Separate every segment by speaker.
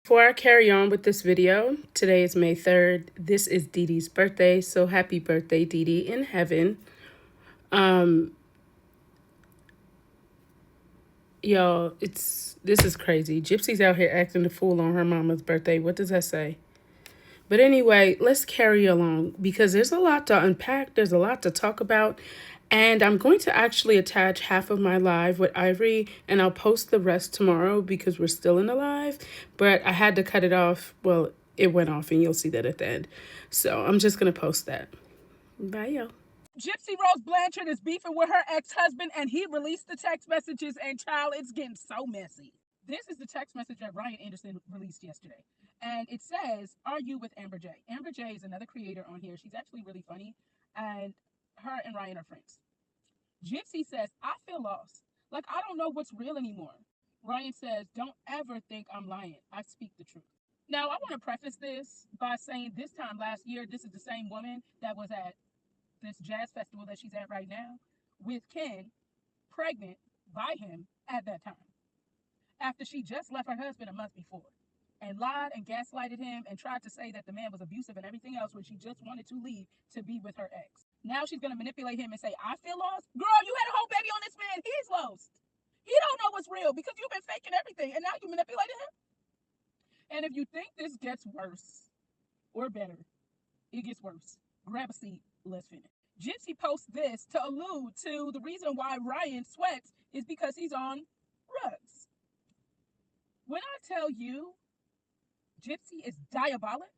Speaker 1: Before I carry on with this video, today is May 3rd. This is Dee Dee's birthday, so happy birthday, Dee Dee, in heaven. Um, y'all, this is crazy. Gypsy's out here acting the fool on her mama's birthday. What does that say? But anyway, let's carry along because there's a lot to unpack. There's a lot to talk about. And I'm going to actually attach half of my live with Ivory and I'll post the rest tomorrow because we're still in the live. But I had to cut it off. Well, it went off and you'll see that at the end. So I'm just going to post that. Bye, y'all.
Speaker 2: Gypsy Rose Blanchard is beefing with her ex-husband and he released the text messages and child, it's getting so messy. This is the text message that Ryan Anderson released yesterday. And it says, "Are you with Amber J?" Amber J is another creator on here. She's actually really funny. And her and Ryan are friends. Gypsy says, "I feel lost. Like I don't know what's real anymore." Ryan says, "Don't ever think I'm lying. I speak the truth." Now, I want to preface this by saying this time last year, this is the same woman that was at this jazz festival that she's at right now with Ken, pregnant by him at that time, after she just left her husband a month before and lied and gaslighted him and tried to say that the man was abusive and everything else when she just wanted to leave to be with her ex. Now she's going to manipulate him and say, "I feel lost." Girl, you had a whole baby on this man. He's lost. He don't know what's real because you've been faking everything and now you manipulated him. And if you think this gets worse or better, it gets worse. Grab a seat. Let's finish. Gypsy posts this to allude to the reason why Ryan sweats is because he's on drugs. When I tell you Gypsy is diabolic,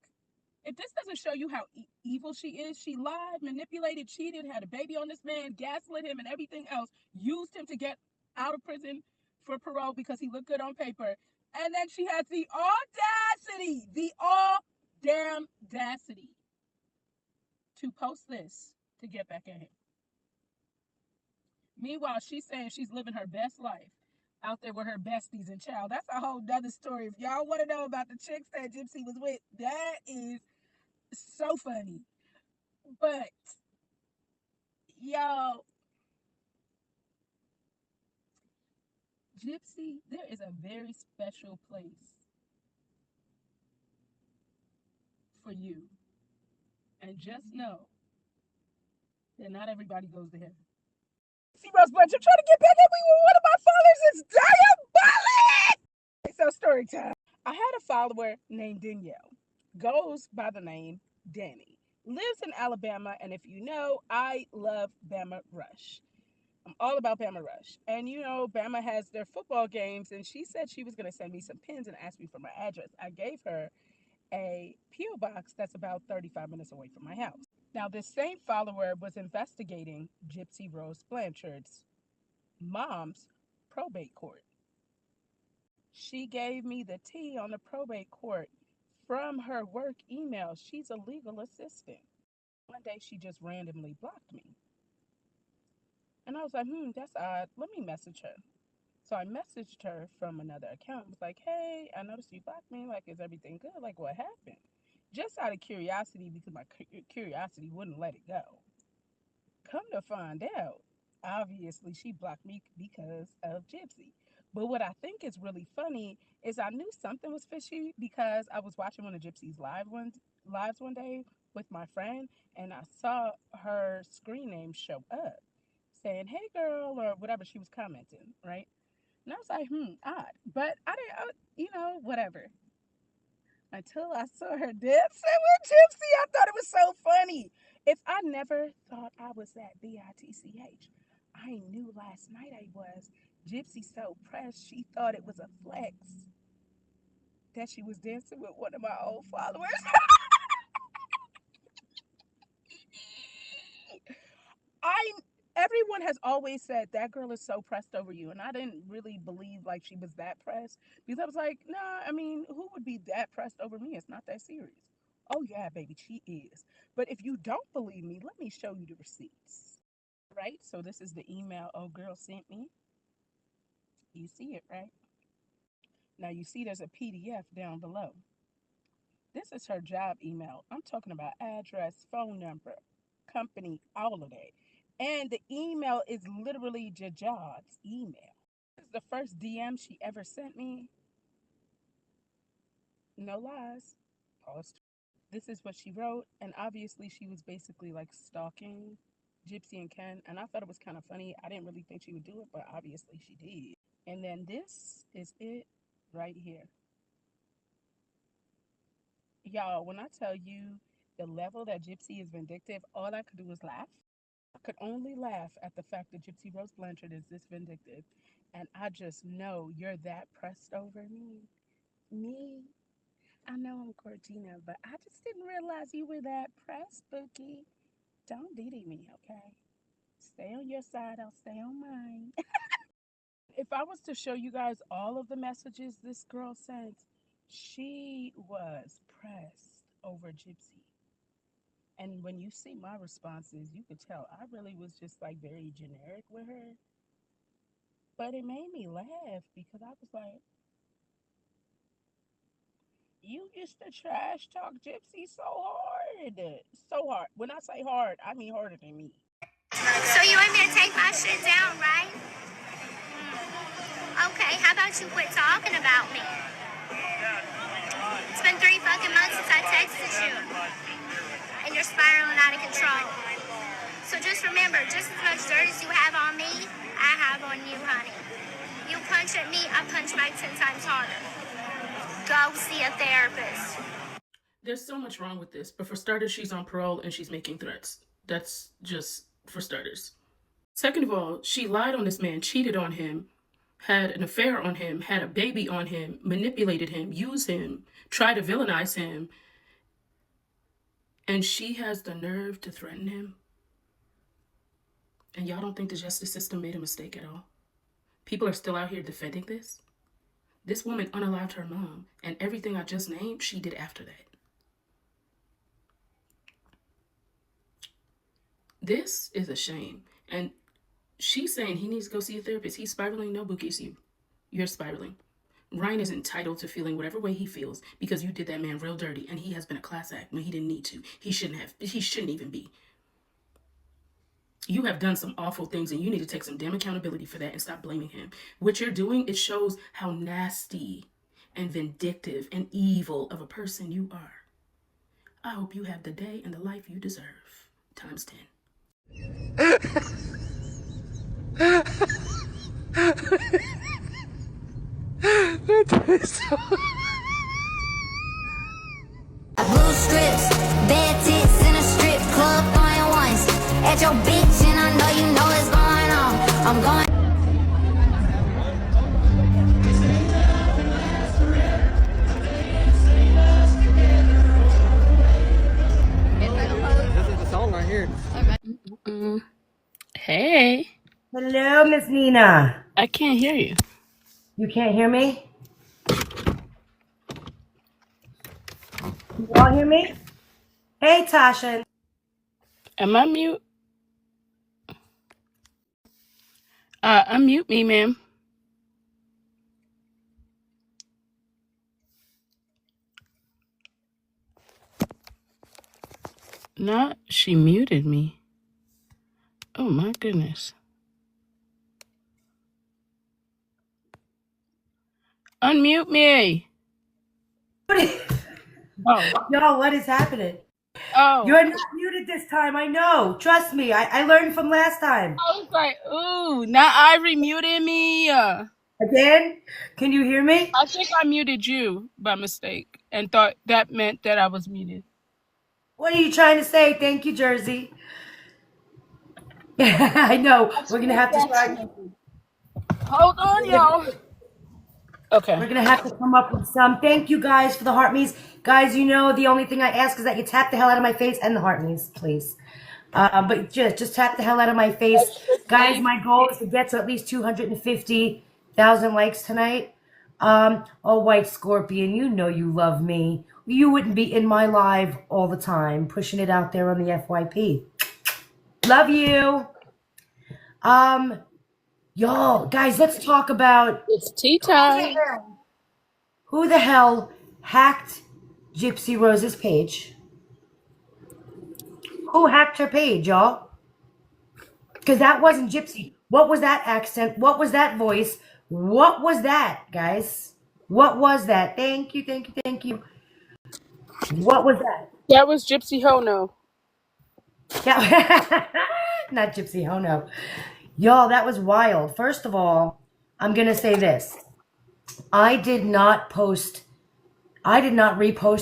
Speaker 2: if this doesn't show you how evil she is, she lied, manipulated, cheated, had a baby on this man, gaslit him, and everything else, used him to get out of prison for parole because he looked good on paper. And then she has the audacity to post this to get back at him. Meanwhile, she's saying she's living her best life out there with her besties and child. That's a whole nother story. If y'all want to know about the chicks that Gypsy was with, that is so funny. But y'all, Gypsy, there is a very special place for you. And just know that not everybody goes to heaven. See, Rose Bunch, I'm trying to get back at me with one of my followers. It's diabolic. So, story time. I had a follower named Danielle, goes by the name Danny, lives in Alabama, and if you know, I love Bama Rush. I'm all about Bama Rush. And you know, Bama has their football games, and she said she was going to send me some pins and ask me for my address. I gave her a P.O. box that's about 35 minutes away from my house. Now, this same follower was investigating Gypsy Rose Blanchard's mom's probate court. She gave me the tea on the probate court from her work email. She's a legal assistant. One day she just randomly blocked me. And I was like, that's odd. Let me message her. So I messaged her from another account. I was like, "Hey, I noticed you blocked me. Like, is everything good? Like, what happened?" Just out of curiosity, because my curiosity wouldn't let it go. Come to find out, obviously she blocked me because of Gypsy. But what I think is really funny is I knew something was fishy because I was watching one of Gypsy's lives one day with my friend, and I saw her screen name show up saying, "Hey girl," or whatever she was commenting, right? And I was like, odd. But whatever. Until I saw her dancing with Gypsy, I thought it was so funny. If I never thought I was that bitch, I knew last night I was. Gypsy so pressed, she thought it was a flex that she was dancing with one of my old followers. I Everyone has always said that girl is so pressed over you, and I didn't really believe like she was that pressed because I was like, nah. I mean, who would be that pressed over me? It's not that serious. Oh yeah, baby, she is. But if you don't believe me, let me show you the receipts. Right. So this is the email old girl sent me. You see it, right? Now you see there's a PDF down below. This is her job email. I'm talking about address, phone number, company, all of that. And the email is literally Jajad's email. This is the first DM she ever sent me. No lies. Pause. This is what she wrote, and obviously she was basically like stalking Gypsy and Ken, and I thought it was kind of funny. I didn't really think she would do it, but obviously she did. And then this is it right here. Y'all, when I tell you the level that Gypsy is vindictive, all I could do was laugh. I could only laugh at the fact that Gypsy Rose Blanchard is this vindictive. And I just know you're that pressed over me. Me? I know I'm Cortina, but I just didn't realize you were that pressed, Bookie. Don't DD me, okay? Stay on your side, I'll stay on mine. If I was to show you guys all of the messages this girl sent, she was pressed over Gypsy. And when you see my responses, you could tell I really was just like very generic with her. But it made me laugh because I was like, you used to trash talk Gypsy so hard. So hard. When I say hard, I mean harder than me.
Speaker 3: So you want me to take my shit down, right? Okay, how about you quit talking about me? It's been 3 fucking months since I texted you, and you're spiraling out of control. So just remember, just as much dirt as you have on me, I have on you, honey. You punch at me, I punch back 10 times harder. Go see a therapist.
Speaker 1: There's so much wrong with this, but for starters, she's on parole and she's making threats. That's just for starters. Second of all, she lied on this man, cheated on him, had an affair on him, had a baby on him, manipulated him, used him, tried to villainize him, and she has the nerve to threaten him. And y'all don't think the justice system made a mistake at all? People are still out here defending this? This woman unalived her mom, and everything I just named, she did after that. This is a shame. And she's saying he needs to go see a therapist. He's spiraling. No, Bookie, it's you. You're spiraling. Ryan is entitled to feeling whatever way he feels because you did that man real dirty, and he has been a class act when he didn't need to. He shouldn't even be. You have done some awful things, and you need to take some damn accountability for that and stop blaming him. What you're doing, it shows how nasty and vindictive and evil of a person you are. I hope you have the day and the life you deserve. Times 10.
Speaker 3: Blue strips, bad tits in a strip club, throwing ones at your bitch, and I know you know what's going on. I'm going.
Speaker 4: This is the song right here.
Speaker 1: Hey,
Speaker 5: Hello, Miss Nina.
Speaker 1: I can't hear you.
Speaker 5: You can't hear me? You all hear me? Hey, Tasha.
Speaker 1: Am I mute? Unmute me, ma'am. Not, she muted me. Oh my goodness. Unmute me. Oh,
Speaker 5: Y'all, what is happening?
Speaker 1: oh.
Speaker 5: You're not muted this time, I know. Trust me, I learned from last time.
Speaker 1: I was like, ooh, now Ivory muted me.
Speaker 5: Again? Can you hear me?
Speaker 1: I think I muted you by mistake and thought that meant that I was muted.
Speaker 5: What are you trying to say? Thank you, Jersey. I know. We're going to have to start.
Speaker 1: Hold on, y'all. Okay.
Speaker 5: We're going to have to come up with some. Thank you guys for the heart me's. Guys, you know the only thing I ask is that you tap the hell out of my face and the heart me's, please. But just tap the hell out of my face. Guys, my goal is to get to at least 250,000 likes tonight. Oh, White Scorpion, you know you love me. You wouldn't be in my live all the time, pushing it out there on the FYP. Love you. Y'all, guys, let's talk about
Speaker 1: It's tea time.
Speaker 5: who the hell hacked Gypsy Rose's page. Who hacked her page, y'all? Because that wasn't Gypsy. What was that accent? What was that voice? What was that, guys? What was that? Thank you, thank you, thank you. What was that?
Speaker 1: That was Gypsy Hono.
Speaker 5: Yeah. Not Gypsy Hono. Y'all, that was wild. First of all, I'm going to say this. I did not repost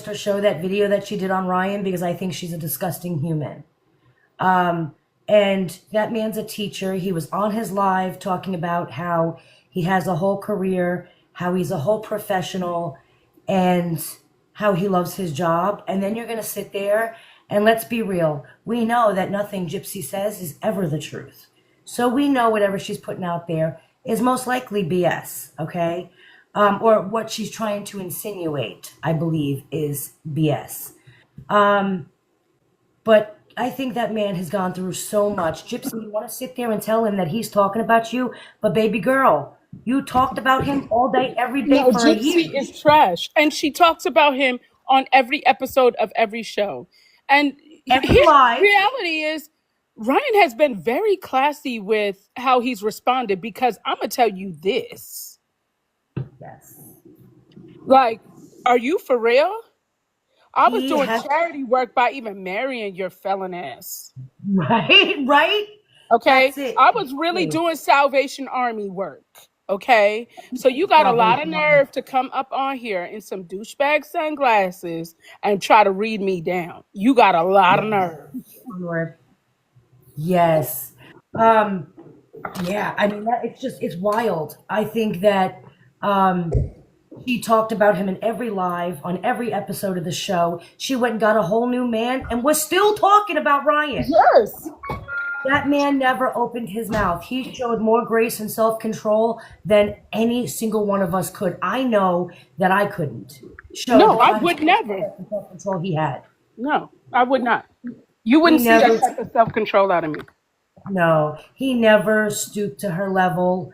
Speaker 5: or show that video that she did on Ryan because I think she's a disgusting human. And that man's a teacher. He was on his live talking about how he has a whole career, how he's a whole professional, and how he loves his job. And then you're going to sit there and let's be real. We know that nothing Gypsy says is ever the truth. So we know whatever she's putting out there is most likely BS, okay? Or what she's trying to insinuate, I believe, is BS. But I think that man has gone through so much. Gypsy, you want to sit there and tell him that he's talking about you? But baby girl, you talked about him all day, every day
Speaker 1: No,
Speaker 5: for a year.
Speaker 1: Gypsy is trash. And she talks about him on every episode of every show. And
Speaker 5: Every
Speaker 1: his
Speaker 5: live.
Speaker 1: reality is Ryan has been very classy with how he's responded because I'm going to tell you this.
Speaker 5: Yes.
Speaker 1: Like, are you for real? I was
Speaker 5: He
Speaker 1: doing
Speaker 5: has-
Speaker 1: charity work by even marrying your felon ass.
Speaker 5: Right, right?
Speaker 1: Okay?
Speaker 5: That's it.
Speaker 1: I was really doing Salvation Army work. Okay? So you got a lot of nerve to come up on here in some douchebag sunglasses and try to read me down. You got a lot of nerve.
Speaker 5: Lord. Yes. Yeah, I mean, it's wild. I think that she talked about him in every live, on every episode of the show. She went and got a whole new man and was still talking about Ryan.
Speaker 1: Yes.
Speaker 5: That man never opened his mouth. He showed more grace and self-control than any single one of us could. I know that I couldn't show
Speaker 1: No,
Speaker 5: the
Speaker 1: I
Speaker 5: kind
Speaker 1: would
Speaker 5: of
Speaker 1: never.
Speaker 5: self-control he had.
Speaker 1: No, I would not. You wouldn't see
Speaker 5: never-
Speaker 1: that type of self-control out of me.
Speaker 5: No, he never stooped to her level.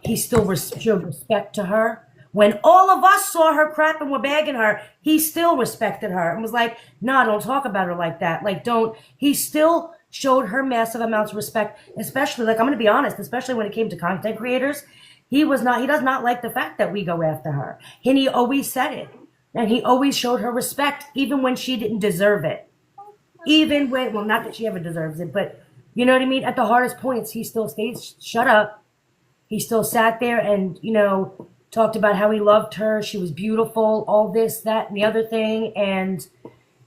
Speaker 5: He still showed respect to her. When all of us saw her crap and were bagging her, he still respected her and was like, "Nah, don't talk about her like that. Like, don't." He still showed her massive amounts of respect, especially, like, I'm going to be honest, especially when it came to content creators. He does not like the fact that we go after her. And he always said it. And he always showed her respect, even when she didn't deserve it. Even when, well, not that she ever deserves it, but you know what I mean? At the hardest points, he still stayed shut up. He still sat there and, talked about how he loved her. She was beautiful, all this, that, and the other thing. And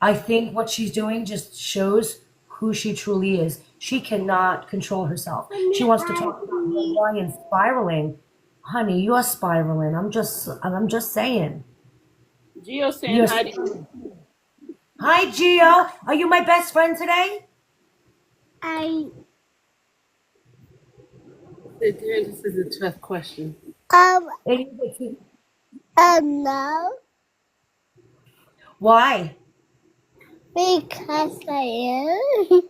Speaker 5: I think what she's doing just shows who she truly is. She cannot control herself. She wants to talk about Ryan spiraling. Honey, you're spiraling. I'm just saying.
Speaker 1: Gio saying
Speaker 5: You're-
Speaker 1: hi to you.
Speaker 5: Hi, Gio. Are you my best friend today?
Speaker 1: This is a tough question.
Speaker 3: No,
Speaker 5: Why?
Speaker 3: because I am.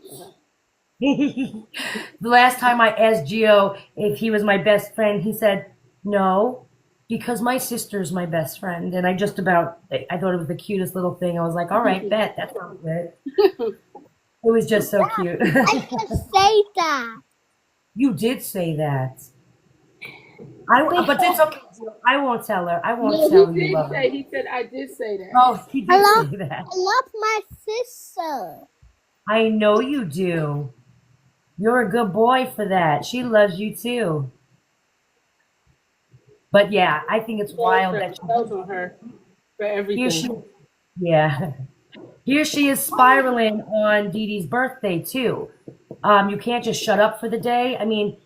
Speaker 5: The last time I asked Gio if he was my best friend, he said, no, because my sister's my best friend. And I thought it was the cutest little thing. I was like, all right, bet, that sounds good. It was just so cute.
Speaker 3: I just say that.
Speaker 5: You did say that. But it's okay, Gio. I won't tell her. I won't tell you. Love her.
Speaker 1: He said I did say that.
Speaker 5: Oh, he did say that.
Speaker 3: I love my sister.
Speaker 5: I know you do. You're a good boy for that. She loves you too. But yeah, I think it's wild that
Speaker 1: Tells on her for everything.
Speaker 5: Here she is spiraling on Dee Dee's birthday too. You can't just shut up for the day. I mean,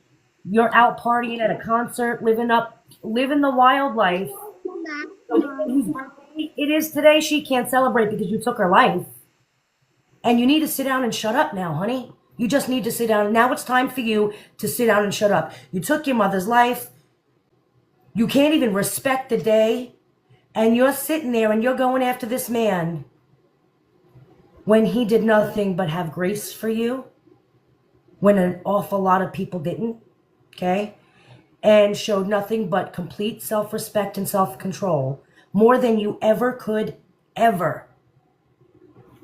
Speaker 5: you're out partying at a concert, living the wild life. Whose birthday it is today, she can't celebrate because you took her life. And you need to sit down and shut up now, honey. You just need to sit down. Now it's time for you to sit down and shut up. You took your mother's life. You can't even respect the day. And you're sitting there and you're going after this man when he did nothing but have grace for you, when an awful lot of people didn't, okay? And showed nothing but complete self-respect and self-control, more than you ever could, ever.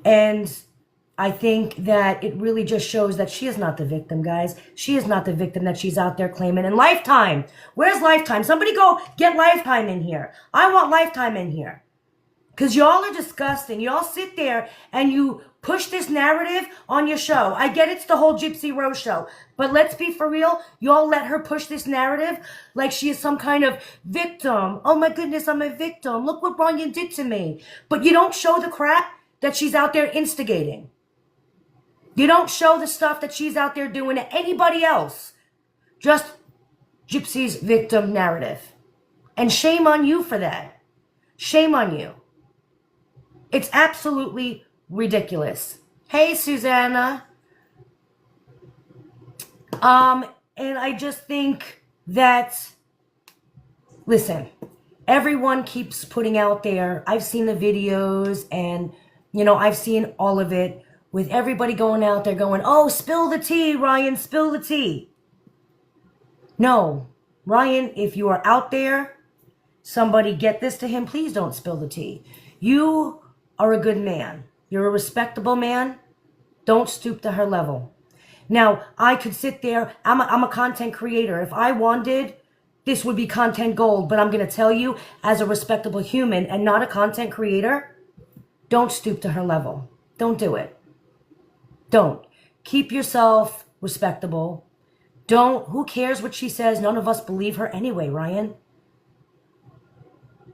Speaker 5: And I think that it really just shows that she is not the victim, guys. She is not the victim that she's out there claiming. And Lifetime, where's Lifetime? Somebody go get Lifetime in here. I want Lifetime in here. Because y'all are disgusting. Y'all sit there and you push this narrative on your show. I get it's the whole Gypsy Rose show. But let's be for real. Y'all let her push this narrative like she is some kind of victim. Oh my goodness, I'm a victim. Look what Ryan did to me. But you don't show the crap that she's out there instigating. You don't show the stuff that she's out there doing to anybody else. Just Gypsy's victim narrative. And shame on you for that. Shame on you. It's absolutely ridiculous. Hey, Susanna. And I just think that, listen, everyone keeps putting out there, I've seen the videos and, you know, I've seen all of it with everybody going out there going, oh, spill the tea, Ryan, spill the tea. No, Ryan, if you are out there, somebody get this to him, please don't spill the tea. You are a good man. You're a respectable man. Don't stoop to her level. Now, I could sit there. I'm a content creator. If I wanted, this would be content gold. But I'm going to tell you, as a respectable human and not a content creator, don't stoop to her level. Don't do it. Don't. Keep yourself respectable. Don't. Who cares what she says? None of us believe her anyway, Ryan.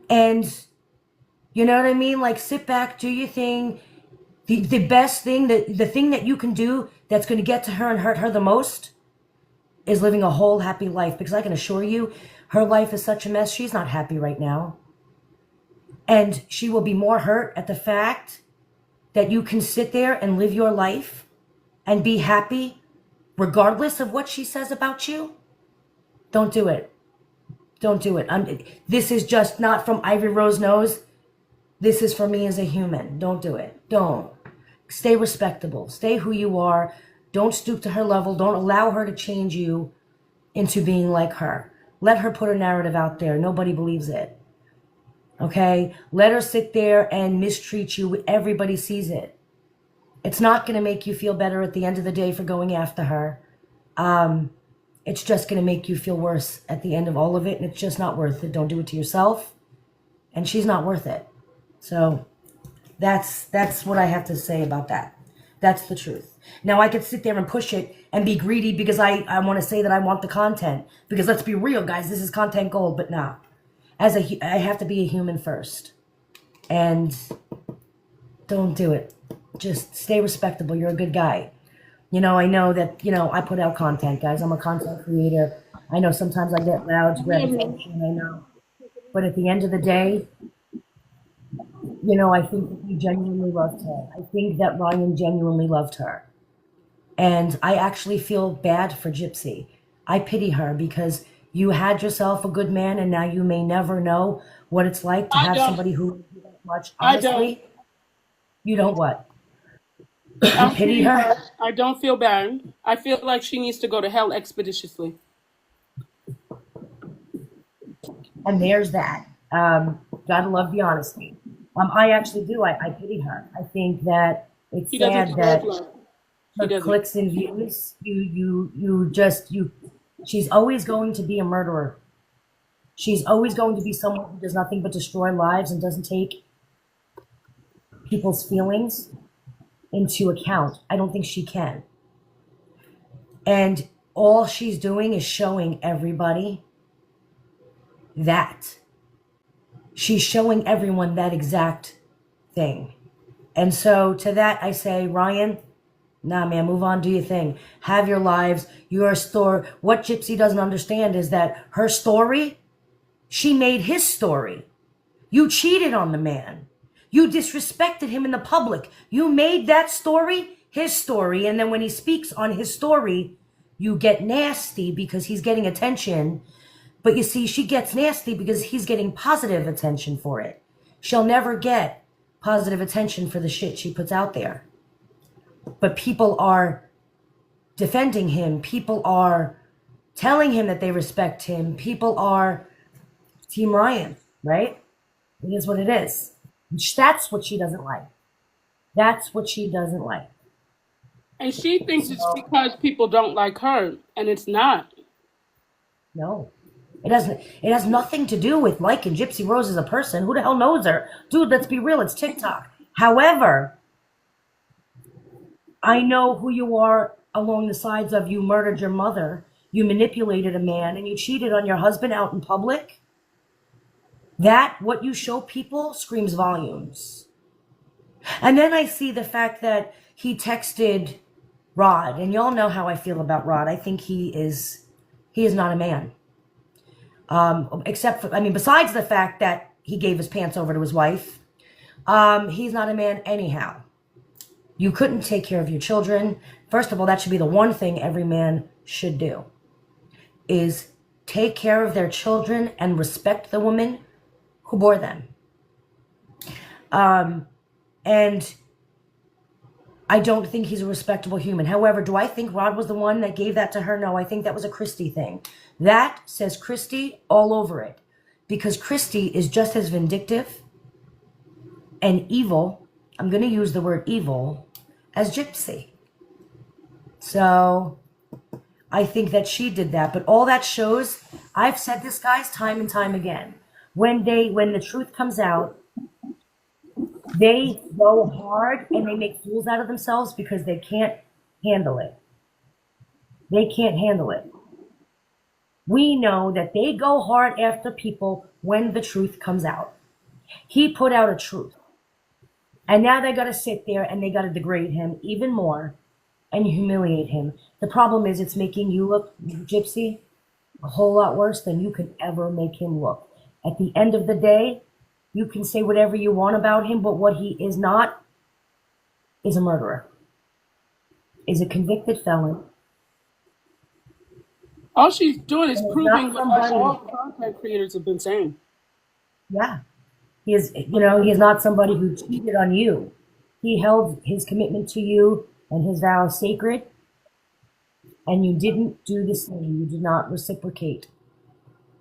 Speaker 5: And you know what I mean? Like, sit back, do your thing. The best thing, the thing that you can do that's going to get to her and hurt her the most is living a whole happy life. Because I can assure you, her life is such a mess. She's not happy right now. And she will be more hurt at the fact that you can sit there and live your life and be happy regardless of what she says about you. Don't do it. Don't do it. This is just not from Ivy Rose Nose. This is for me as a human. Don't do it. Don't. Stay respectable. Stay who you are. Don't stoop to her level. Don't allow her to change you into being like her. Let her put a narrative out there. Nobody believes it. Okay? Let her sit there and mistreat you. Everybody sees it. It's not going to make you feel better at the end of the day for going after her. It's just going to make you feel worse at the end of all of it, and it's just not worth it. Don't do it to yourself, and she's not worth it. So that's what I have to say about that. That's the truth. Now, I could sit there and push it and be greedy because I want to say that I want the content. Because let's be real, guys, this is content gold, but nah. I have to be a human first. And don't do it. Just stay respectable. You're a good guy. You know, I know that, you know, I put out content, guys. I'm a content creator. I know sometimes I get loud to grab attention, I know. But at the end of the day, you know, I think that you genuinely loved her. I think that Ryan genuinely loved her. And I actually feel bad for Gypsy. I pity her because you had yourself a good man and now you may never know what it's like to have somebody who loves you that much. Honestly, you don't what?
Speaker 1: I
Speaker 5: pity her?
Speaker 1: I don't feel bad. I feel like she needs to go to hell expeditiously.
Speaker 5: And there's that. Gotta love the honesty. I actually do. I pity her. I think that it's sad that her clicks and views, she's always going to be a murderer. She's always going to be someone who does nothing but destroy lives and doesn't take people's feelings into account. I don't think she can. And all she's doing is showing everybody that. She's showing everyone that exact thing. And so to that I say, Ryan, nah, man, move on, do your thing. Have your lives, your story. What Gypsy doesn't understand is that her story, she made his story. You cheated on the man. You disrespected him in the public. You made that story his story. And then when he speaks on his story, you get nasty because he's getting attention. But you see, she gets nasty because he's getting positive attention for it. She'll never get positive attention for the shit she puts out there. But people are defending him. People are telling him that they respect him. People are Team Ryan, right? It is what it is. That's what she doesn't like. That's what she doesn't like.
Speaker 1: And she thinks it's
Speaker 5: So,
Speaker 1: because people don't like her, and it's not.
Speaker 5: no. It doesn't. It has nothing to do with liking Gypsy Rose as a person. Who the hell knows her, dude? Let's be real. It's TikTok. However, I know who you are along the sides of you murdered your mother, you manipulated a man, and you cheated on your husband out in public. That what you show people screams volumes. And then I see the fact that he texted Rod, and y'all know how I feel about Rod. I think he is not a man. Except for, I mean, besides the fact that he gave his pants over to his wife, he's not a man anyhow. You couldn't take care of your children. First of all, that should be the one thing every man should do, is take care of their children and respect the woman who bore them. And I don't think he's a respectable human. However, do I think Rod was the one that gave that to her? No, I think that was a Christy thing. That says Christy all over it. Because Christy is just as vindictive and evil, I'm going to use the word evil, as Gypsy. So I think that she did that. But all that shows, I've said this, guys, time and time again. When the truth comes out, they go hard and they make fools out of themselves because they can't handle it. They can't handle it. We know that they go hard after people when the truth comes out. He put out a truth. And now they got to sit there and they got to degrade him even more and humiliate him. The problem is it's making you look, Gypsy, a whole lot worse than you could ever make him look. At the end of the day, you can say whatever you want about him, but what he is not is a murderer, is a convicted felon.
Speaker 1: All she's doing is
Speaker 5: And
Speaker 1: proving
Speaker 5: not
Speaker 1: what
Speaker 5: somebody,
Speaker 1: all content creators have been saying.
Speaker 5: yeah, he is, he is not somebody who cheated on you. He held his commitment to you and his vows sacred, and you didn't do the same. You did not reciprocate.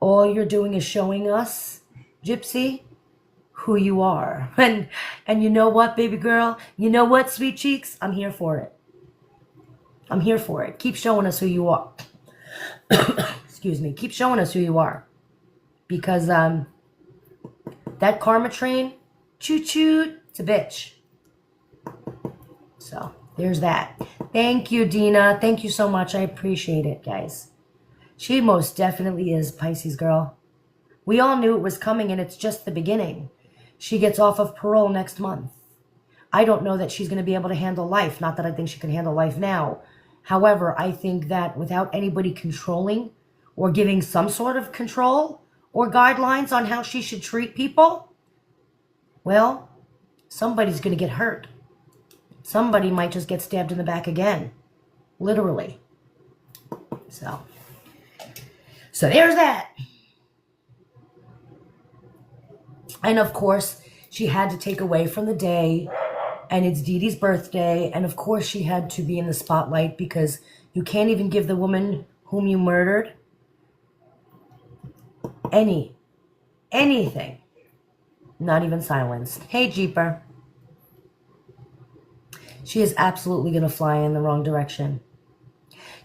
Speaker 5: All you're doing is showing us, Gypsy, who you are. And you know what, baby girl? You know what, sweet cheeks? I'm here for it. I'm here for it. Keep showing us who you are. Excuse me. Keep showing us who you are. Because that karma train, choo-choo, it's a bitch. So there's that. Thank you, Dina. Thank you so much. I appreciate it, guys. She most definitely is Pisces girl. We all knew it was coming, and it's just the beginning. She gets off of parole next month. I don't know that she's going to be able to handle life. Not that I think she can handle life now. However, I think that without anybody controlling or giving some sort of control or guidelines on how she should treat people, well, somebody's going to get hurt. Somebody might just get stabbed in the back again. Literally. So there's that. And of course, she had to take away from the day, and it's Dee Dee's birthday, and of course she had to be in the spotlight because you can't even give the woman whom you murdered anything. Not even silence. Hey, Jeeper. She is absolutely going to fly in the wrong direction.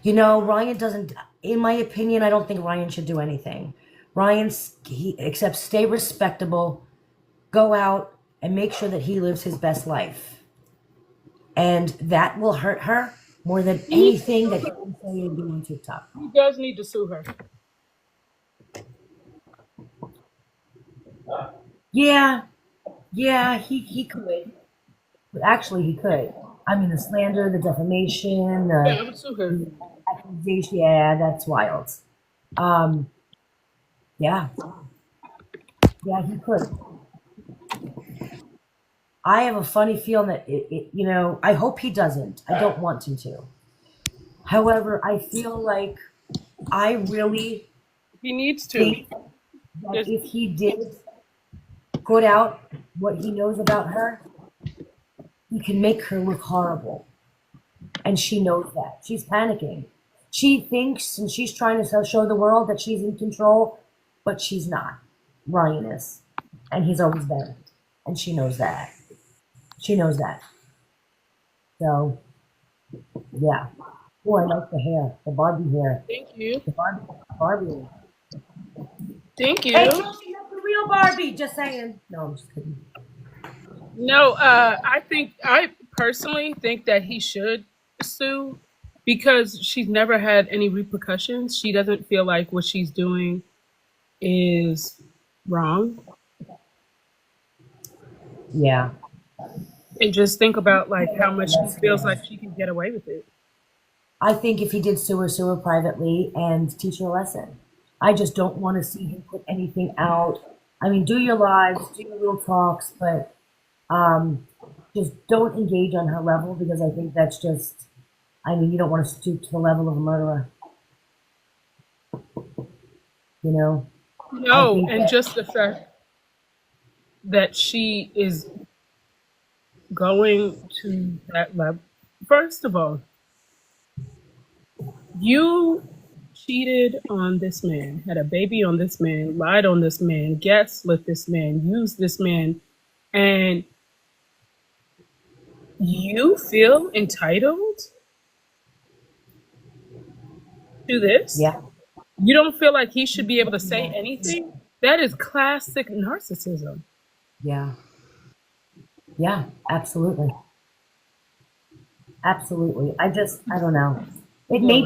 Speaker 5: Ryan doesn't, in my opinion, I don't think Ryan should do anything. Except stay respectable, go out and make sure that he lives his best life. And that will hurt her more than anything that he can say and do on TikTok.
Speaker 1: He does need to sue her.
Speaker 5: Yeah, he could. Actually, he could. I mean, the slander, the defamation,
Speaker 1: Yeah, sue her.
Speaker 5: the accusation, yeah, that's wild. Yeah, he could. I have a funny feeling that, I hope he doesn't. I don't want him to. However, I feel like I really
Speaker 1: He needs to.
Speaker 5: think that if he did put out what he knows about her, he can make her look horrible. And she knows that. She's panicking. She thinks and she's trying to show the world that she's in control, but she's not. Ryan is. And he's always been. And she knows that. She knows that. So Yeah. Oh, I like the hair, the Barbie hair,
Speaker 1: Thank you.
Speaker 5: the Barbie.
Speaker 1: Thank
Speaker 5: Hey,
Speaker 1: you.
Speaker 5: Chelsea, that's the real Barbie. Just saying. No, I'm just kidding.
Speaker 1: No, I personally think that he should sue because she's never had any repercussions. She doesn't feel like what she's doing is wrong.
Speaker 5: Yeah.
Speaker 1: And just think about like how much she
Speaker 5: That's
Speaker 1: feels
Speaker 5: good.
Speaker 1: like she can get away with it.
Speaker 5: I think if he did sue her privately and teach her a lesson. I just don't want to see him put anything out. I mean, do your lives, do your little talks, but um, just don't engage on her level because I think that's just, I mean, you don't want to stoop to the level of a murderer, you know? I
Speaker 1: No,
Speaker 5: think
Speaker 1: and
Speaker 5: that,
Speaker 1: just the fact that she is going to that level. First of all, you cheated on this man, had a baby on this man, lied on this man, gaslit this man, used this man, and you feel entitled to this?
Speaker 5: yeah,
Speaker 1: You don't feel like he should be able to say anything? That is classic narcissism.
Speaker 5: yeah, yeah, absolutely. Absolutely. I don't know.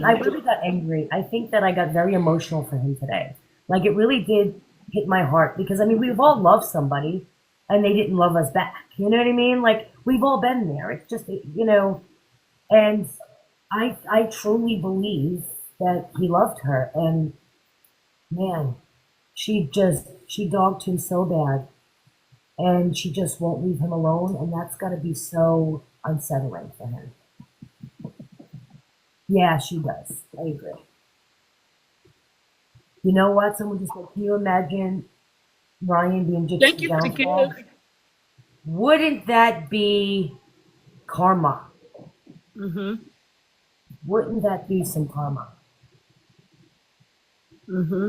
Speaker 5: I
Speaker 1: Well,
Speaker 5: really got angry. I think that I got very emotional for him today. Like it really did hit my heart because I mean, we've all loved somebody and they didn't love us back. You know what I mean? Like we've all been there. It's just, and I truly believe that he loved her. And man, she dogged him so bad and she just won't leave him alone. And that's got to be so unsettling for him. Yeah, she does. I agree. You know what? Someone just said, can you imagine Ryan being
Speaker 1: thank
Speaker 5: Gypsy's
Speaker 1: you for the
Speaker 5: downfall?
Speaker 1: gift.
Speaker 5: Wouldn't that be karma?
Speaker 1: Mm-hmm.
Speaker 5: Wouldn't that be some karma?
Speaker 1: Mm-hmm.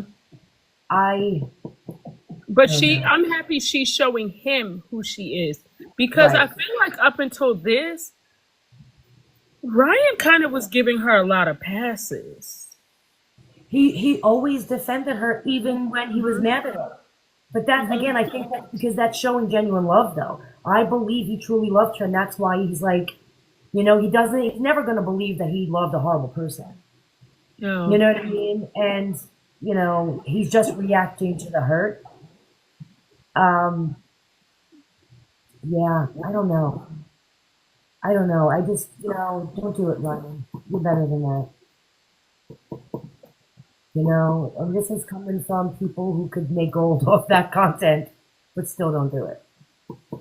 Speaker 5: I
Speaker 1: But
Speaker 5: don't know.
Speaker 1: I'm happy she's showing him who she is because I
Speaker 5: Right.
Speaker 1: feel like up until this, Ryan kind of was giving her a lot of passes.
Speaker 5: He always defended her even when he was
Speaker 1: Mm-hmm.
Speaker 5: mad at her. But that
Speaker 1: Mm-hmm.
Speaker 5: again, I think that's because that's showing genuine love though. I believe he truly loved her and that's why he's like, he's never gonna believe that he loved a horrible person. You
Speaker 1: No.
Speaker 5: know what I mean? And, he's just reacting to the hurt. Um, yeah, I don't know. I don't know. I just, don't do it, Ryan. You're better than that. And this is coming from people who could make gold off that content, but still don't do it.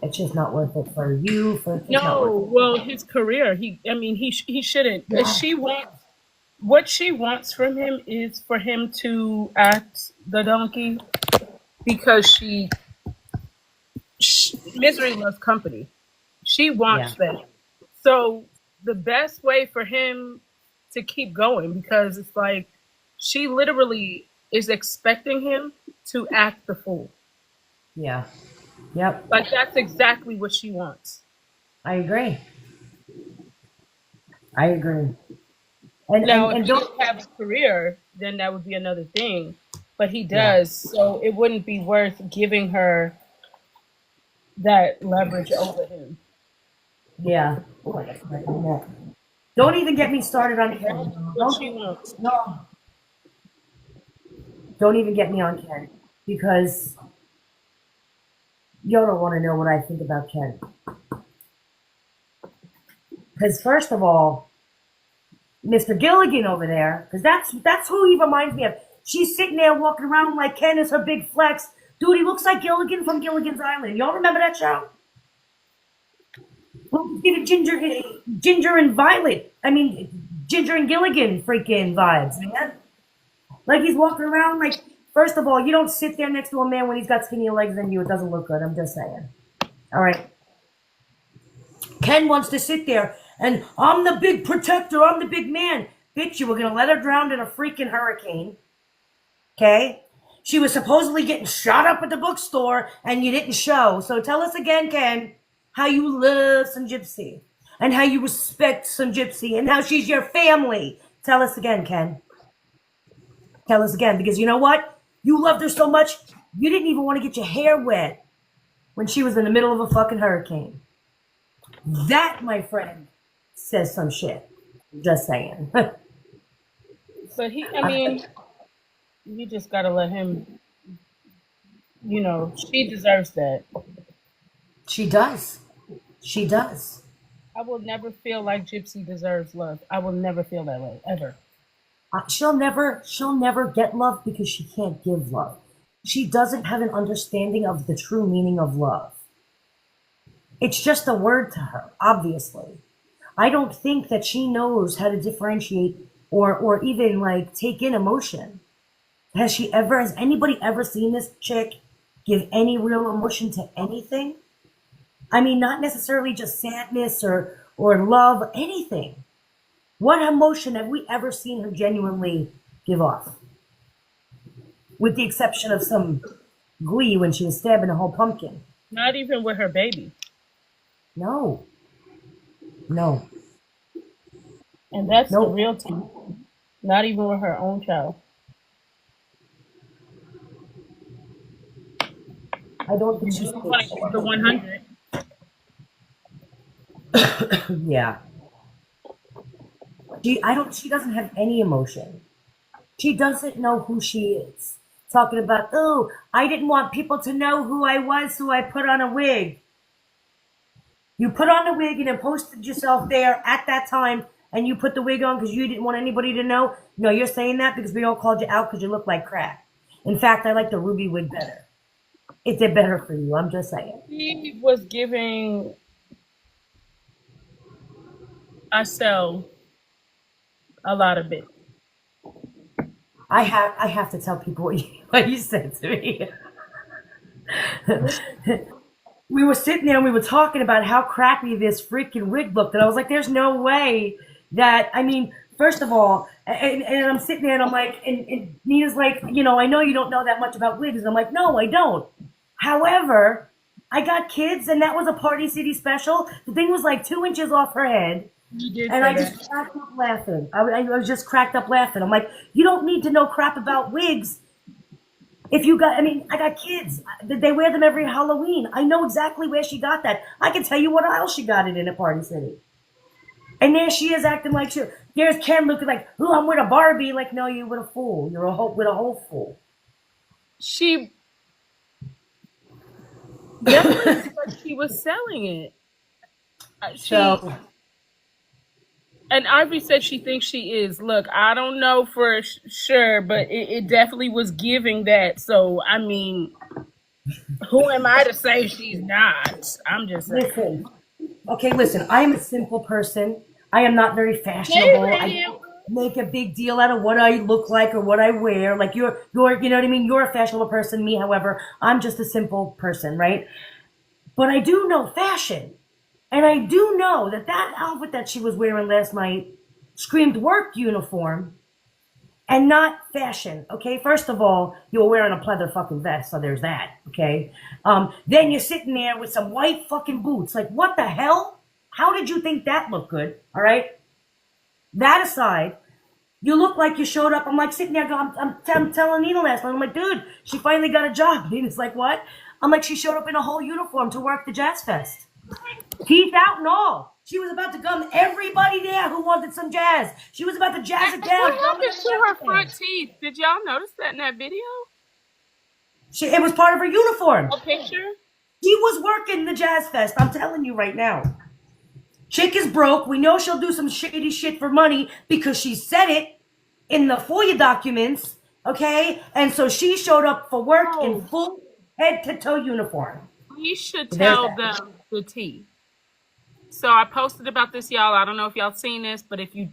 Speaker 5: It's just not worth it for you. It's just not worth
Speaker 1: No,
Speaker 5: it.
Speaker 1: well, his career. He shouldn't.
Speaker 5: Yeah,
Speaker 1: She wants what she wants from him is for him to act the donkey because misery loves company. She
Speaker 5: yeah,
Speaker 1: wants that. So the best way for him to keep going because it's like she literally is expecting him to act the fool.
Speaker 5: yeah. Yep,
Speaker 1: Like that's exactly what she wants.
Speaker 5: I agree. I agree. And
Speaker 1: Now,
Speaker 5: and
Speaker 1: if
Speaker 5: and
Speaker 1: he
Speaker 5: don't.
Speaker 1: didn't have a career, then that would be another thing. But he
Speaker 5: Yeah,
Speaker 1: does, so it wouldn't be worth giving her that leverage over him.
Speaker 5: yeah. Oh, I got something in my neck. Don't even get me started on
Speaker 1: That's
Speaker 5: Ken.
Speaker 1: what she wants.
Speaker 5: No, don't even get me on Ken because you don't want to know what I think about Ken. Because first of all, Mr. Gilligan over there, because that's who he reminds me of. She's sitting there walking around like Ken is her big flex. Dude, he looks like Gilligan from Gilligan's Island. Y'all remember that show? Well, give it Ginger and Violet. I mean, Ginger and Gilligan freaking vibes, man. Like he's walking around like. First of all, you don't sit there next to a man when he's got skinnier legs than you. It doesn't look good. I'm just saying. All right. Ken wants to sit there and I'm the big protector. I'm the big man. Bitch, you were going to let her drown in a freaking hurricane. Okay? She was supposedly getting shot up at the bookstore and you didn't show. So tell us again, Ken, how you love some Gypsy. and how you respect some Gypsy and how she's your family. Tell us again, Ken. Tell us again, because you know what? You loved her so much, you didn't even want to get your hair wet when she was in the middle of a fucking hurricane. That, my friend, says some shit. Just saying.
Speaker 1: But I mean, you just gotta let him, she deserves that.
Speaker 5: She does. She does.
Speaker 1: I will never feel like Gypsy deserves love. I will never feel that way, ever.
Speaker 5: She'll never get love because she can't give love. She doesn't have an understanding of the true meaning of love. It's just a word to her, obviously. I don't think that she knows how to differentiate or even like take in emotion. Has anybody ever seen this chick give any real emotion to anything? I mean, not necessarily just sadness or love, anything. What emotion have we ever seen her genuinely give off? With the exception of some glee when she was stabbing a whole pumpkin.
Speaker 1: Not even with her baby.
Speaker 5: No.
Speaker 1: And that's
Speaker 5: Nope.
Speaker 1: the real tea. Not even with her own child.
Speaker 5: I don't think she's
Speaker 1: the 100.
Speaker 5: Yeah. She doesn't have any emotion. She doesn't know who she is. Talking about, oh, I didn't want people to know who I was, so I put on a wig. You put on the wig and then posted yourself there at that time, and you put the wig on because you didn't want anybody to know. No, you're saying that because we all called you out because you look like crap. In fact, I like the ruby wig better. It's better for you. I'm just saying.
Speaker 1: He was giving ourselves a lot of it.
Speaker 5: I have to tell people what you said to me. We were sitting there and we were talking about how crappy this freaking wig looked, and I was like, "There's no way that." I mean, first of all, and I'm sitting there and I'm like, and Nina's like, I know you don't know that much about wigs, and I'm like, no, I don't. However, I got kids, and that was a Party City special. The thing was like 2 inches off her head. And I just cracked up laughing. I was just cracked up laughing. I'm like, you don't need to know crap about wigs. I got kids. They wear them every Halloween. I know exactly where she got that. I can tell you what aisle she got it in at Party City. And there she is acting like there's Ken looking like, oh, I'm with a Barbie. Like, no, you're with a fool. You're with a whole fool.
Speaker 1: She definitely like she was selling it. And Ivy said she thinks she is. Look, I don't know for sure, but it definitely was giving that. So, I mean, who am I to say she's not? I'm just saying.
Speaker 5: Listen, I am a simple person. I am not very fashionable. I don't make a big deal out of what I look like or what I wear. Like you're, you know what I mean? You're a fashionable person. Me, however, I'm just a simple person, right? But I do know fashion. And I do know that outfit that she was wearing last night screamed work uniform and not fashion, okay? First of all, you were wearing a pleather fucking vest, so there's that, okay? Then you're sitting there with some white fucking boots. Like, what the hell? How did you think that looked good, all right? That aside, you look like you showed up. I'm like sitting there going, I'm telling Nina last night, I'm like, dude, she finally got a job. Nina's like, what? I'm like, she showed up in a whole uniform to work the Jazz Fest. Teeth out and all. She was about to gum everybody there who wanted some jazz. She was about to jazz it down.
Speaker 1: What happened to her front teeth? Did y'all notice that in that video?
Speaker 5: It was part of her uniform.
Speaker 1: A picture?
Speaker 5: She was working the Jazz Fest. I'm telling you right now. Chick is broke. We know she'll do some shady shit for money because she said it in the FOIA documents. Okay? And so she showed up for work in full head-to-toe uniform.
Speaker 1: We should tell them the tea. So I posted about this, y'all. I don't know if y'all seen this, but if you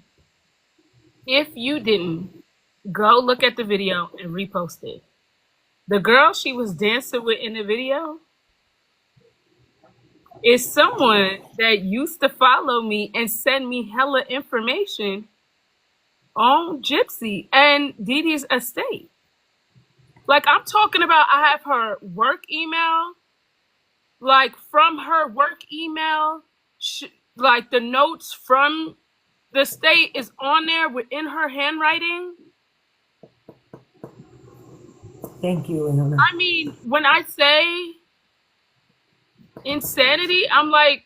Speaker 1: didn't, go look at the video and repost it. The girl she was dancing with in the video is someone that used to follow me and send me hella information on Gypsy and Dee Dee's estate. Like, I'm talking about, I have her work email. Like, from her work email, like the notes from the state is on there within her handwriting.
Speaker 5: Thank you, Ilona.
Speaker 1: I mean, when I say insanity, I'm like,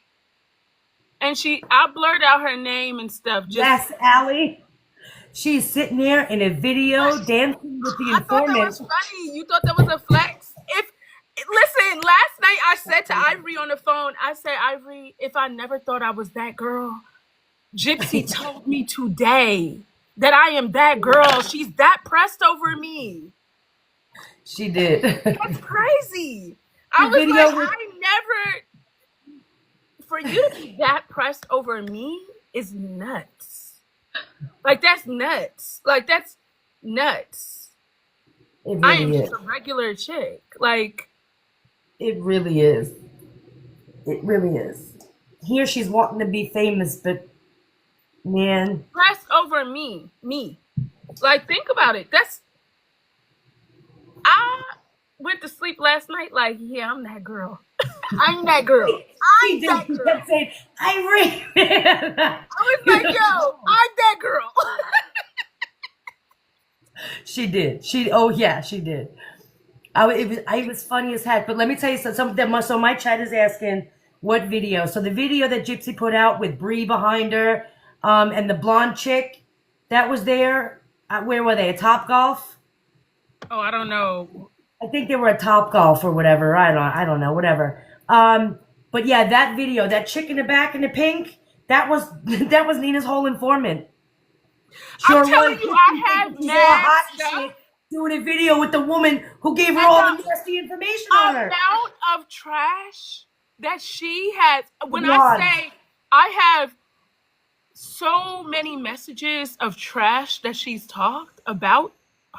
Speaker 1: and I blurred out her name and stuff. Just,
Speaker 5: yes, Allie. She's sitting there in a video dancing with the
Speaker 1: I thought that
Speaker 5: informant.
Speaker 1: was funny. You thought that was a flex? Listen, last night I said to Ivory on the phone, I said, Ivory, if I never thought I was that girl, Gypsy told me today that I am that girl. She's that pressed over me.
Speaker 5: She did.
Speaker 1: That's crazy. I was like, I never, for you to be that pressed over me is nuts. Like, that's nuts. Like, that's nuts.
Speaker 5: It
Speaker 1: I am
Speaker 5: really
Speaker 1: just a regular chick. Like,
Speaker 5: it really is. It really is. Here she's wanting to be famous, but man,
Speaker 1: pressed over me. Like, think about it. I went to sleep last night like, yeah, I'm that girl. I'm that girl. I'm that girl.
Speaker 5: Kept saying, Ivory.
Speaker 1: I was like, yo, I'm that girl.
Speaker 5: She did. She did. It was funny as heck. But let me tell you something. So my chat is asking what video. So the video that Gypsy put out with Bree behind her, and the blonde chick that was there. Where were they? At Top Golf?
Speaker 1: Oh, I don't know.
Speaker 5: I think they were at Top Golf or whatever. I don't know. Whatever. But yeah, that video, that chick in the back in the pink, that was Nina's whole informant.
Speaker 1: Sure, I'm telling you, I had mad stuff.
Speaker 5: Doing a video with the woman who gave her all the nasty information on her.
Speaker 1: The amount of trash that she has. When I say I have so many messages of trash that she's talked about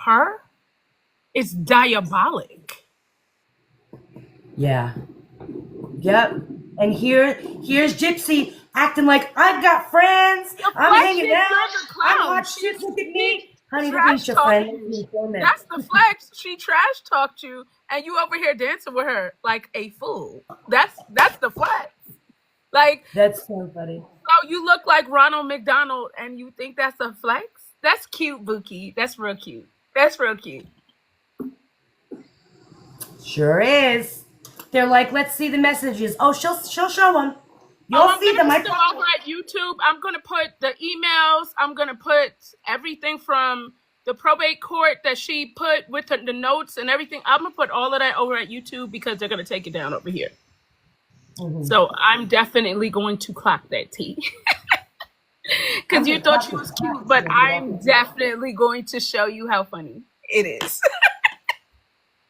Speaker 1: her, it's diabolic.
Speaker 5: Yeah. Yep. And here's Gypsy acting like I've got friends. I'm hanging out. I'm hot shit. Look at me. Honey, that ain't your friend.
Speaker 1: That's the flex. She trash talked you, and you over here dancing with her like a fool. That's the flex. Like,
Speaker 5: that's so funny.
Speaker 1: So you look like Ronald McDonald, and you think that's a flex? That's cute, Bookie. That's real cute. That's real cute.
Speaker 5: Sure is. They're like, let's see the messages. Oh, she'll show them. You'll see them.
Speaker 1: I'm over at YouTube. I'm gonna put the emails. I'm gonna put everything from the probate court that she put with the notes and everything. I'm gonna put all of that over at YouTube because they're gonna take it down over here. Mm-hmm. So I'm definitely going to clock that tea. Because you thought she was cute, but I'm definitely going to show you how funny it is.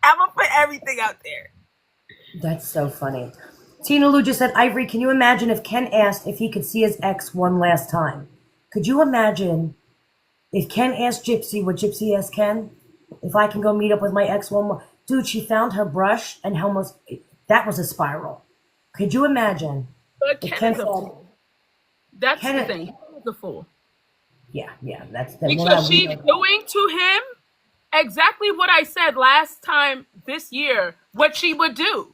Speaker 1: I'm gonna put everything out there.
Speaker 5: That's so funny. Tina Lou just said, Ivory, can you imagine if Ken asked if he could see his ex one last time? Could you imagine if Ken asked Gypsy what Gypsy asked Ken? If I can go meet up with my ex one more. Dude, she found her brush and that was a spiral. Could you imagine?
Speaker 1: But Ken's a fool. That's the thing. Ken's a fool.
Speaker 5: Yeah, that's
Speaker 1: because she's doing to him exactly what I said last time this year, what she would do.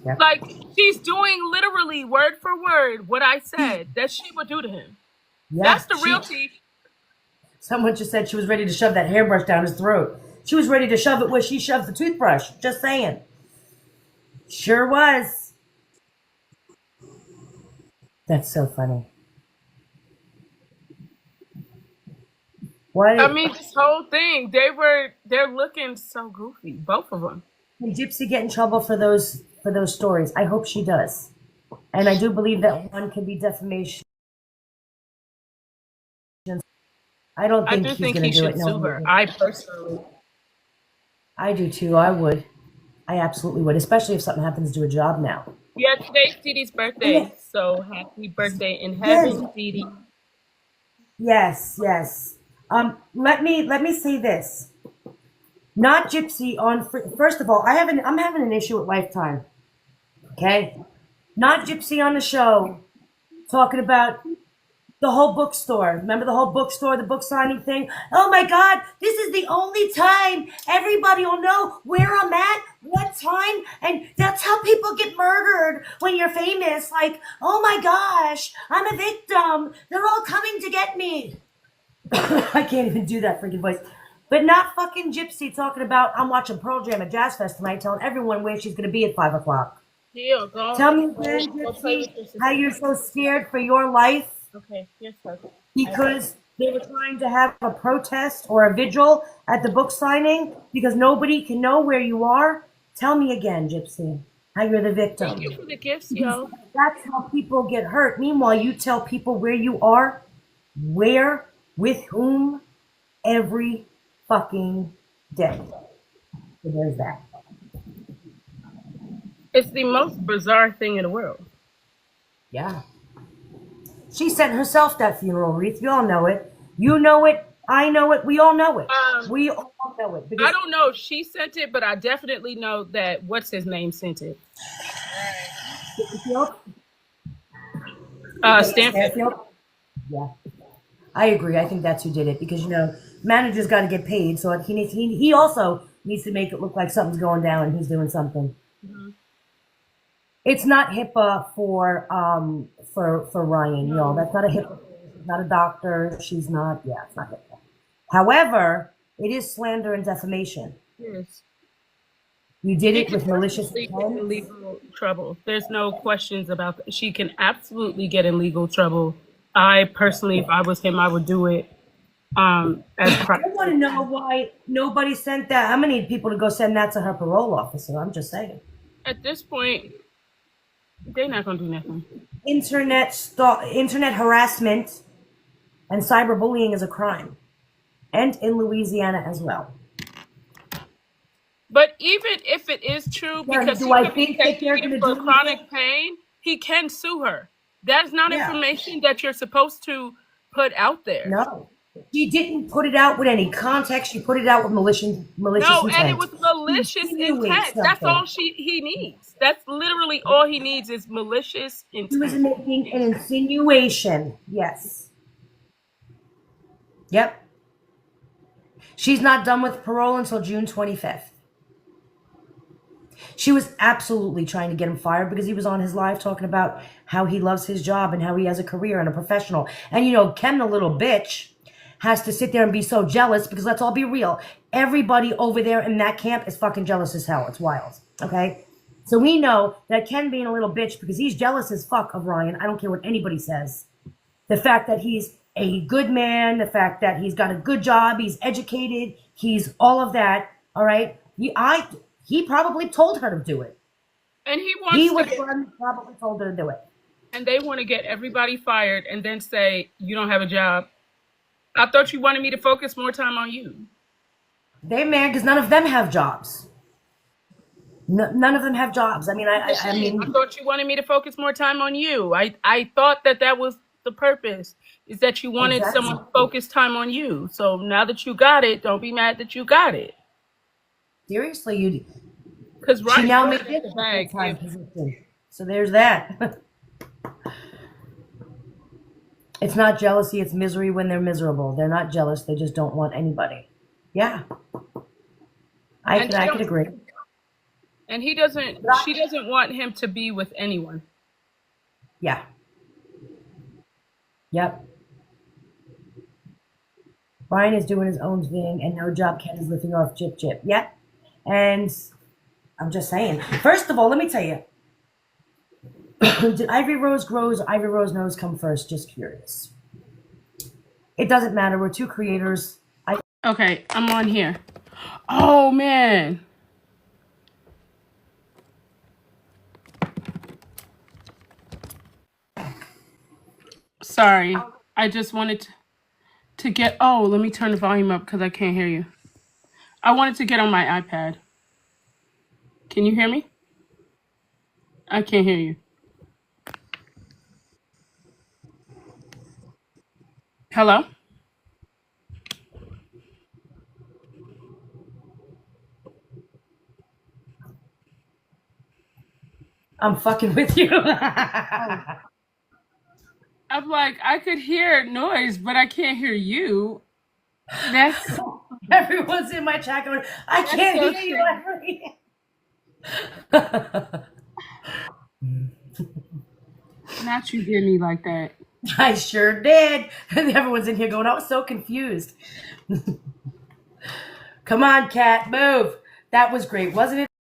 Speaker 1: Yep. Like, she's doing literally word for word what I said that she would do to him. Yeah, that's the real tea.
Speaker 5: Someone just said she was ready to shove that hairbrush down his throat. She was ready to shove it where she shoved the toothbrush. Just saying. Sure was. That's so funny.
Speaker 1: What? I mean, this whole thing, they're looking so goofy, both of them.
Speaker 5: Can Gypsy get in trouble for those stories? I hope she does. And I do believe that one can be defamation. I don't think he's going to do it.
Speaker 1: Sue her. I personally.
Speaker 5: I do too. I would. I absolutely would, especially if something happens to a job now.
Speaker 1: Yeah, today's Dee Dee's birthday. Yeah. So happy birthday in heaven, Dee Dee.
Speaker 5: Yes. Let me say this. Not Gypsy on. First of all, I'm having an issue with Lifetime. Okay, not Gypsy on the show talking about The whole bookstore. Remember the whole bookstore, the book signing thing? Oh my God, this is the only time everybody will know where I'm at, what time, and that's how people get murdered when you're famous. Like, oh my gosh, I'm a victim. They're all coming to get me. I can't even do that freaking voice. But not fucking Gypsy talking about I'm watching Pearl Jam at Jazz Fest tonight, telling everyone where she's going to be at 5 o'clock.
Speaker 1: Yeah, go,
Speaker 5: Tell me
Speaker 1: go,
Speaker 5: again,
Speaker 1: go play
Speaker 5: Gypsy,
Speaker 1: with your
Speaker 5: how
Speaker 1: sister.
Speaker 5: you're so scared for your life
Speaker 1: Okay, yes, sir.
Speaker 5: because they were trying to have a protest or a vigil at the book signing because nobody can know where you are. Tell me again, Gypsy, how you're the
Speaker 1: Thank you
Speaker 5: victim.
Speaker 1: for the gifts,
Speaker 5: Because
Speaker 1: yo.
Speaker 5: that's how people get hurt. Meanwhile, you tell people where you are, where, with whom, every fucking day. So there's that.
Speaker 1: It's the most bizarre thing in the world.
Speaker 5: Yeah. She sent herself that funeral wreath. You all know it. You know it. I know it. We all know it. We all know it.
Speaker 1: I
Speaker 5: Because
Speaker 1: don't know if she sent it, but I definitely know that what's his name sent it. Stanford.
Speaker 5: Stanfield? Yeah. I agree. I think that's who did it because managers got to get paid, so he also needs to make it look like something's going down and he's doing something.
Speaker 1: Mhm.
Speaker 5: It's not HIPAA for Ryan. No, that's not a HIPAA. She's not a doctor. She's not. Yeah, it's not HIPAA. However, it is slander and defamation.
Speaker 1: Yes.
Speaker 5: You did
Speaker 1: She
Speaker 5: it
Speaker 1: can
Speaker 5: with malicious
Speaker 1: definitely get in
Speaker 5: intent.
Speaker 1: legal trouble. There's no questions about that. She can absolutely get in legal trouble. I personally, if I was him, I would do it as
Speaker 5: I want to know why nobody sent that. I'm gonna need people to go send that to her parole officer. I'm just saying.
Speaker 1: At this point, they're not gonna do nothing.
Speaker 5: Internet harassment and cyberbullying is a crime, and in Louisiana as well.
Speaker 1: But even if it is true,
Speaker 5: Yeah,
Speaker 1: because
Speaker 5: do
Speaker 1: he
Speaker 5: I
Speaker 1: could be
Speaker 5: think that
Speaker 1: taking
Speaker 5: they're
Speaker 1: it
Speaker 5: gonna
Speaker 1: for
Speaker 5: do
Speaker 1: chronic
Speaker 5: anything?
Speaker 1: pain, he can sue her. That's not
Speaker 5: Yeah.
Speaker 1: information that you're supposed to put out there.
Speaker 5: No. She didn't put it out with any context. She put it out with malicious
Speaker 1: No, and it
Speaker 5: intent.
Speaker 1: was malicious
Speaker 5: Insinuate
Speaker 1: intent. That's
Speaker 5: something.
Speaker 1: all he needs. That's literally all he needs is malicious
Speaker 5: She was
Speaker 1: intent.
Speaker 5: making an insinuation. Yes. Yep. She's not done with parole until June 25th. She was absolutely trying to get him fired because he was on his live talking about how he loves his job and how he has a career and a professional. And Ken, the little bitch, has to sit there and be so jealous because let's all be real. Everybody over there in that camp is fucking jealous as hell. It's wild. Okay? So we know that Ken being a little bitch because he's jealous as fuck of Ryan. I don't care what anybody says. The fact that he's a good man, the fact that he's got a good job, he's educated, he's all of that. All right? He probably told her to do it.
Speaker 1: And he
Speaker 5: He
Speaker 1: wants
Speaker 5: was
Speaker 1: to,
Speaker 5: one who probably told her to do it.
Speaker 1: and they want to get everybody fired and then say, you don't have a job. I thought you wanted me to focus more time on you.
Speaker 5: They mad because none of them have jobs. None of them have jobs. I mean, I mean,
Speaker 1: I thought you wanted me to focus more time on you. I thought that was the purpose, is that you wanted
Speaker 5: exactly.
Speaker 1: someone to focus time on you. So now that you got it, don't be mad that you got it.
Speaker 5: Seriously,
Speaker 1: Because
Speaker 5: she now
Speaker 1: right
Speaker 5: made
Speaker 1: at
Speaker 5: it
Speaker 1: the
Speaker 5: a
Speaker 1: bag.
Speaker 5: full-time position. So there's that. It's not jealousy, it's misery when they're miserable. They're not jealous, they just don't want anybody. Yeah. I could agree.
Speaker 1: And she doesn't want him to be with anyone.
Speaker 5: Yeah. Yep. Brian is doing his own thing, and no job Ken is lifting off Chip Chip. Yep. And I'm just saying. First of all, let me tell you. Did Ivory Rose grows or Ivory Rose nose come first? Just curious. It doesn't matter. We're two creators.
Speaker 1: Okay, I'm on here. Oh, man. Sorry. I just wanted to get... Oh, let me turn the volume up because I can't hear you. I wanted to get on my iPad. Can you hear me? I can't hear you. Hello?
Speaker 5: I'm fucking with you.
Speaker 1: I'm like, I could hear noise, but I can't hear you. That's
Speaker 5: Everyone's in my chat going, I can't
Speaker 1: so
Speaker 5: hear you.
Speaker 1: not you hear me like that.
Speaker 5: I sure did. And everyone's in here going, I was so confused. Come on, Kat, move. That was great, wasn't it?